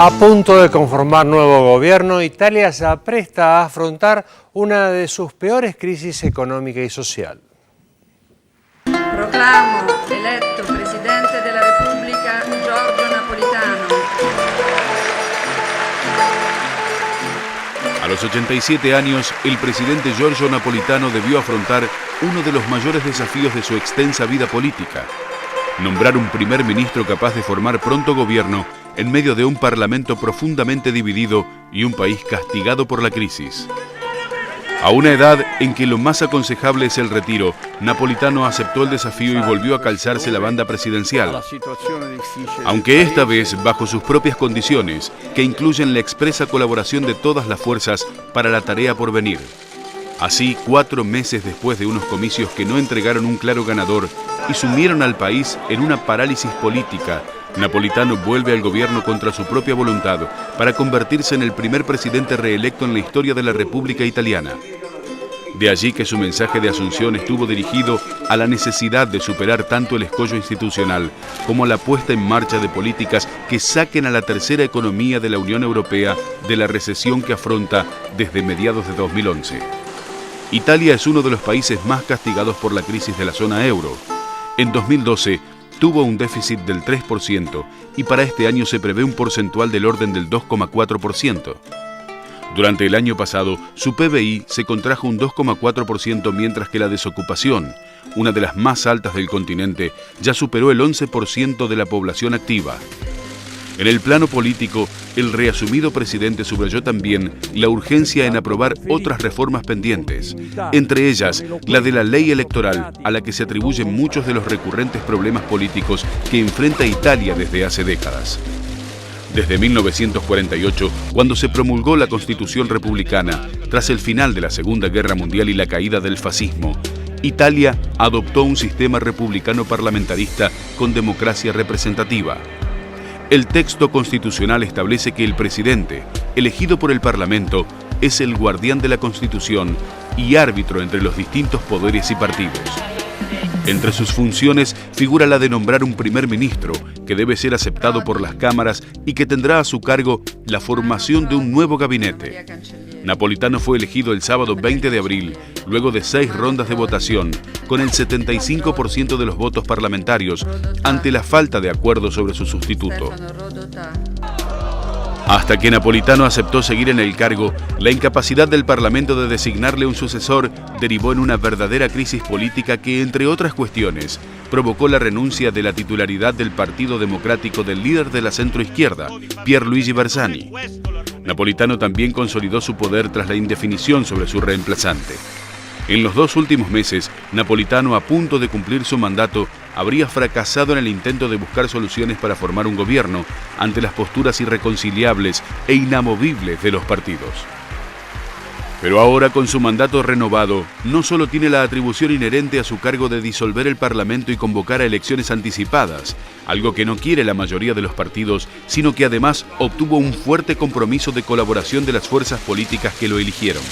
A punto de conformar nuevo gobierno, Italia se apresta a afrontar una de sus peores crisis económica y social. Proclamo eletto Presidente de la República Giorgio Napolitano. A los 87 años, el presidente Giorgio Napolitano debió afrontar uno de los mayores desafíos de su extensa vida política: nombrar un primer ministro capaz de formar pronto gobierno en medio de un parlamento profundamente dividido y un país castigado por la crisis. A una edad en que lo más aconsejable es el retiro, Napolitano aceptó el desafío y volvió a calzarse la banda presidencial, aunque esta vez bajo sus propias condiciones, que incluyen la expresa colaboración de todas las fuerzas para la tarea por venir. Así, 4 meses después de unos comicios que no entregaron un claro ganador y sumieron al país en una parálisis política, Napolitano vuelve al gobierno contra su propia voluntad para convertirse en el primer presidente reelecto en la historia de la República Italiana. De allí que su mensaje de asunción estuvo dirigido a la necesidad de superar tanto el escollo institucional como la puesta en marcha de políticas que saquen a la tercera economía de la Unión Europea de la recesión que afronta desde mediados de 2011. Italia es uno de los países más castigados por la crisis de la zona euro. En 2012 tuvo un déficit del 3% y para este año se prevé un porcentual del orden del 2,4%. Durante el año pasado, su PBI se contrajo un 2,4%, mientras que la desocupación, una de las más altas del continente, ya superó el 11% de la población activa. En el plano político, el reasumido presidente subrayó también la urgencia en aprobar otras reformas pendientes, entre ellas la de la ley electoral, a la que se atribuyen muchos de los recurrentes problemas políticos que enfrenta Italia desde hace décadas. Desde 1948, cuando se promulgó la Constitución republicana, tras el final de la Segunda Guerra Mundial y la caída del fascismo, Italia adoptó un sistema republicano parlamentarista con democracia representativa. El texto constitucional establece que el presidente, elegido por el Parlamento, es el guardián de la Constitución y árbitro entre los distintos poderes y partidos. Entre sus funciones figura la de nombrar un primer ministro, que debe ser aceptado por las cámaras y que tendrá a su cargo la formación de un nuevo gabinete. Napolitano fue elegido el sábado 20 de abril, luego de 6 rondas de votación, con el 75% de los votos parlamentarios, ante la falta de acuerdo sobre su sustituto. Hasta que Napolitano aceptó seguir en el cargo, la incapacidad del Parlamento de designarle un sucesor derivó en una verdadera crisis política que, entre otras cuestiones, provocó la renuncia de la titularidad del Partido Democrático del líder de la centroizquierda, Pierluigi Bersani. Napolitano también consolidó su poder tras la indefinición sobre su reemplazante. En los 2 últimos meses, Napolitano, a punto de cumplir su mandato, habría fracasado en el intento de buscar soluciones para formar un gobierno ante las posturas irreconciliables e inamovibles de los partidos. Pero ahora, con su mandato renovado, no solo tiene la atribución inherente a su cargo de disolver el Parlamento y convocar a elecciones anticipadas, algo que no quiere la mayoría de los partidos, sino que además obtuvo un fuerte compromiso de colaboración de las fuerzas políticas que lo eligieron.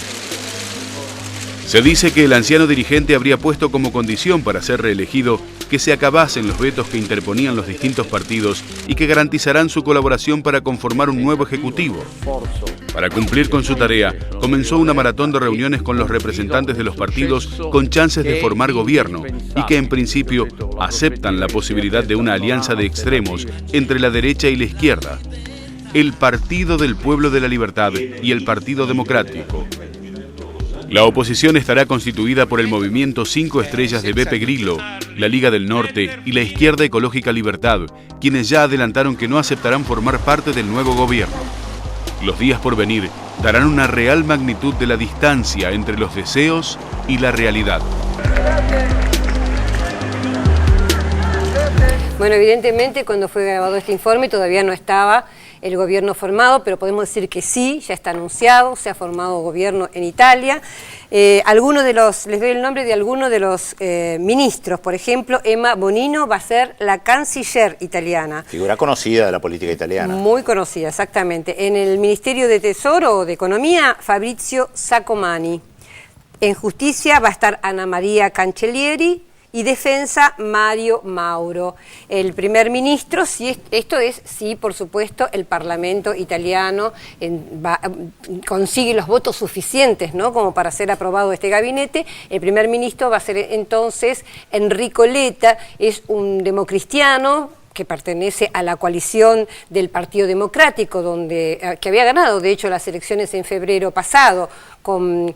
Se dice que el anciano dirigente habría puesto como condición para ser reelegido que se acabasen los vetos que interponían los distintos partidos y que garantizarán su colaboración para conformar un nuevo ejecutivo. Para cumplir con su tarea, comenzó una maratón de reuniones con los representantes de los partidos con chances de formar gobierno y que en principio aceptan la posibilidad de una alianza de extremos entre la derecha y la izquierda, el Partido del Pueblo de la Libertad y el Partido Democrático. La oposición estará constituida por el Movimiento 5 Estrellas de Beppe Grillo, la Liga del Norte y la Izquierda Ecológica Libertad, quienes ya adelantaron que no aceptarán formar parte del nuevo gobierno. Los días por venir darán una real magnitud de la distancia entre los deseos y la realidad. Bueno, evidentemente cuando fue grabado este informe todavía no estaba el gobierno formado, pero podemos decir que sí, ya está anunciado, se ha formado gobierno en Italia. Les doy el nombre de algunos de los ministros. Por ejemplo, Emma Bonino va a ser la canciller italiana. Figura conocida de la política italiana. Muy conocida, exactamente. En el Ministerio de Tesoro o de Economía, Fabrizio Saccomanni. En Justicia va a estar Ana María Cancellieri y Defensa Mario Mauro. El primer ministro, esto es si por supuesto el Parlamento italiano consigue los votos suficientes, ¿no?, como para ser aprobado este gabinete. El primer ministro va a ser entonces Enrico Letta, es un democristiano que pertenece a la coalición del Partido Democrático, que había ganado, de hecho, las elecciones en febrero pasado, con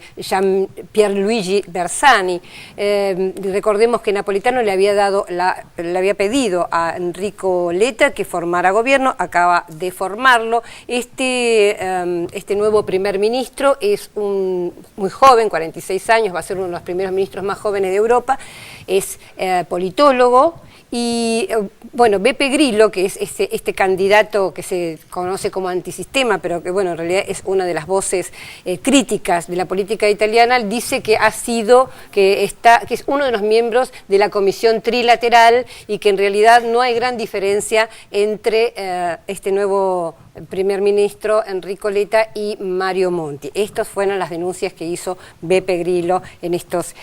Pierluigi Bersani. Recordemos que Napolitano le había pedido a Enrico Letta que formara gobierno, acaba de formarlo. Este nuevo primer ministro es muy joven, 46 años, va a ser uno de los primeros ministros más jóvenes de Europa, es politólogo. Y bueno, Beppe Grillo, que es este candidato que se conoce como antisistema, pero que bueno, en realidad es una de las voces críticas de la política italiana, dice que que es uno de los miembros de la comisión trilateral y que en realidad no hay gran diferencia entre este nuevo primer ministro Enrico Letta y Mario Monti. Estas fueron las denuncias que hizo Beppe Grillo en estos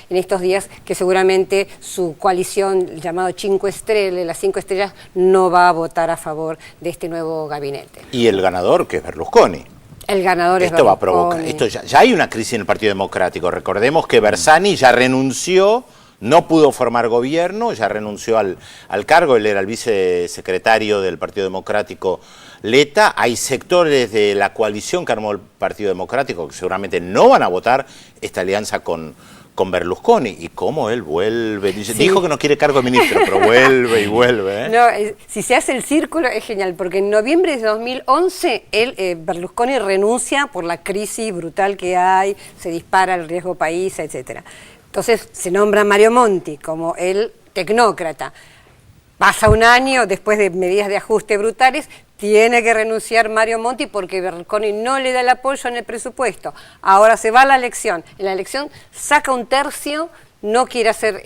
días, que seguramente su coalición llamado Cinque Stelle, las 5 estrellas, no va a votar a favor de este nuevo gabinete. Y el ganador, que es Berlusconi. El ganador es Berlusconi. va a provocar. Ya hay una crisis en el Partido Democrático. Recordemos que Bersani ya renunció, no pudo formar gobierno, ya renunció al cargo, él era el vicesecretario del Partido Democrático Letta. Hay sectores de la coalición que armó el Partido Democrático que seguramente no van a votar esta alianza con Berlusconi. Y cómo él vuelve, dijo que no quiere cargo de ministro, pero vuelve y vuelve. No, si se hace el círculo es genial, porque en noviembre de 2011 Berlusconi renuncia por la crisis brutal que hay, se dispara el riesgo país, etcétera. Entonces se nombra Mario Monti como el tecnócrata. Pasa un año, después de medidas de ajuste brutales, tiene que renunciar Mario Monti porque Berlusconi no le da el apoyo en el presupuesto. Ahora se va a la elección. En la elección saca un tercio, no quiere hacer,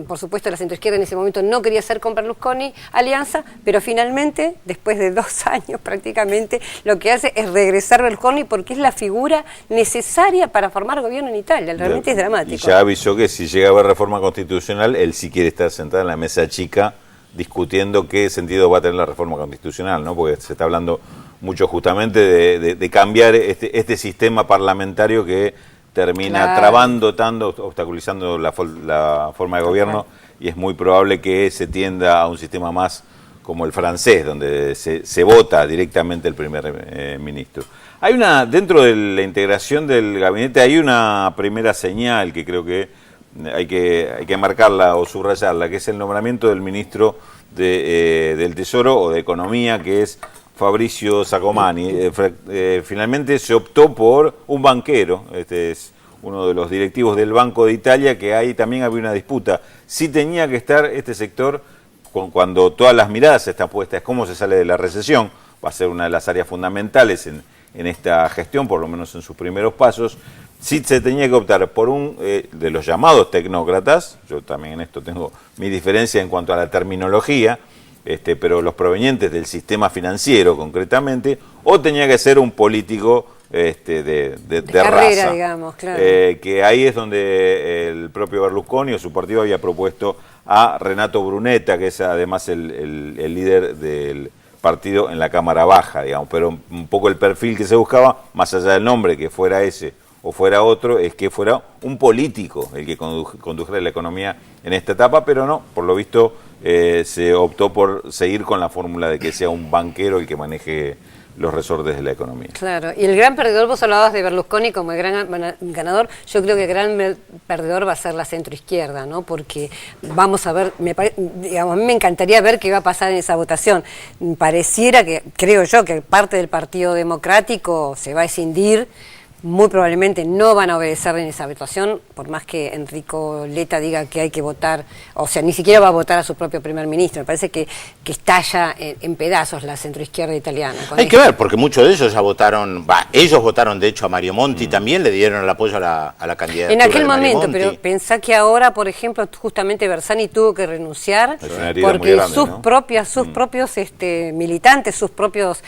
por supuesto la centroizquierda en ese momento no quería hacer con Berlusconi alianza, pero finalmente, después de 2 años prácticamente, lo que hace es regresar Berlusconi porque es la figura necesaria para formar gobierno en Italia. Realmente es dramático. Y ya avisó que si llega a haber reforma constitucional, él sí quiere estar sentado en la mesa chica discutiendo qué sentido va a tener la reforma constitucional, ¿no? Porque se está hablando mucho justamente de cambiar este sistema parlamentario que termina trabando, obstaculizando la forma de gobierno, y es muy probable que se tienda a un sistema más como el francés, donde se vota directamente el primer ministro. Hay dentro de la integración del gabinete hay una primera señal que creo que hay que marcarla o subrayarla, que es el nombramiento del ministro del Tesoro o de Economía, que es Fabrizio Sacomani. Finalmente se optó por un banquero, este es uno de los directivos del Banco de Italia, que ahí también había una disputa. Sí tenía que estar este sector cuando todas las miradas están puestas, cómo se sale de la recesión, va a ser una de las áreas fundamentales en esta gestión, por lo menos en sus primeros pasos. Sí se tenía que optar por de los llamados tecnócratas, yo también en esto tengo mi diferencia en cuanto a la terminología, pero los provenientes del sistema financiero concretamente, o tenía que ser un político de carrera, raza, digamos, claro. Que ahí es donde el propio Berlusconi o su partido había propuesto a Renato Brunetta, que es además el líder del partido en la Cámara Baja, digamos, pero un poco el perfil que se buscaba, más allá del nombre, que fuera ese o fuera otro, es que fuera un político el que condujera la economía en esta etapa, pero no, por lo visto se optó por seguir con la fórmula de que sea un banquero el que maneje los resortes de la economía. Claro, y el gran perdedor, vos hablabas de Berlusconi como el gran ganador, yo creo que el gran perdedor va a ser la centroizquierda, ¿no? Porque vamos a ver, digamos, a mí me encantaría ver qué va a pasar en esa votación. Pareciera que, creo yo, que parte del Partido Democrático se va a escindir, muy probablemente no van a obedecer en esa votación, por más que Enrico Letta diga que hay que votar, o sea, ni siquiera va a votar a su propio primer ministro. Me parece que estalla en pedazos la centroizquierda italiana. Hay que ver, porque muchos de ellos ya votaron, ellos votaron de hecho a Mario Monti, también le dieron el apoyo a la candidatura en aquel de Mario momento, Monti. pero pensá que ahora, por ejemplo, justamente Bersani tuvo que renunciar porque grande, sus ¿no? propios militantes, los propios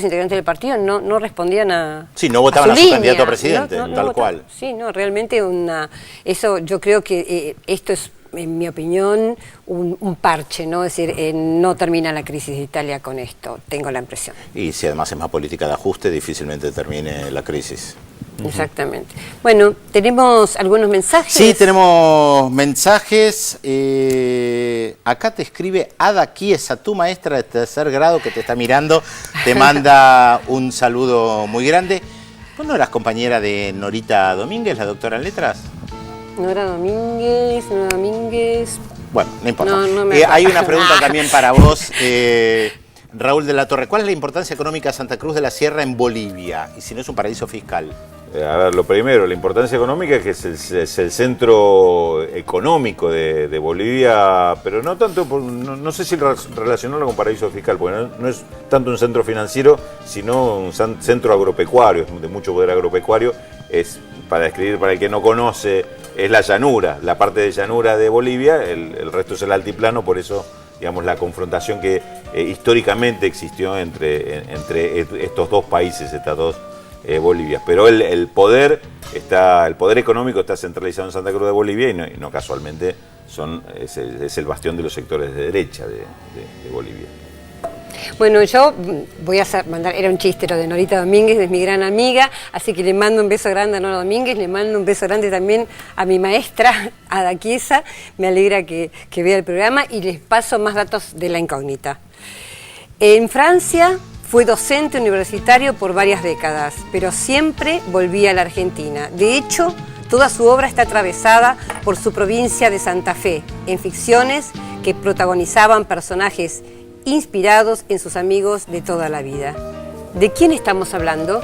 integrantes del partido no respondían a Sí, no votaban a su línea. candidato a presidente, No tal votaban. cual. Sí, no, realmente eso yo creo que esto es, en mi opinión, un parche, ¿no? Es decir, no termina la crisis de Italia con esto, tengo la impresión. Y si además es más política de ajuste, difícilmente termine la crisis. Exactamente. Bueno, ¿tenemos algunos mensajes? Sí, tenemos mensajes. Acá te escribe Ada Chiesa, tu maestra de tercer grado que te está mirando. Te manda un saludo muy grande. ¿Vos no eras compañera de Norita Domínguez, la doctora en letras? Nora Domínguez. Bueno, no importa. No me Hay acuerdo. una pregunta también para vos, Raúl de la Torre. ¿Cuál es la importancia económica de Santa Cruz de la Sierra en Bolivia? Y si no es un paraíso fiscal. A ver, lo primero, la importancia económica es que es el centro económico de Bolivia, pero no tanto, no sé si relacionarlo con paraíso fiscal, porque no es tanto un centro financiero, sino un centro agropecuario, de mucho poder agropecuario. Es, para describir, para el que no conoce, es la llanura, la parte de llanura de Bolivia, el resto es el altiplano, por eso, digamos, la confrontación que históricamente existió entre estos dos países, estas dos Bolivia, pero el poder económico está centralizado en Santa Cruz de Bolivia y no casualmente es el bastión de los sectores de derecha de Bolivia. Bueno, yo voy a mandar, era un chiste lo de Norita Domínguez, es mi gran amiga, así que le mando un beso grande a Nora Domínguez, le mando un beso grande también a mi maestra, Ada Chiesa, me alegra que vea el programa y les paso más datos de la incógnita. En Francia fue docente universitario por varias décadas, pero siempre volvía a la Argentina. De hecho, toda su obra está atravesada por su provincia de Santa Fe, en ficciones que protagonizaban personajes inspirados en sus amigos de toda la vida. ¿De quién estamos hablando?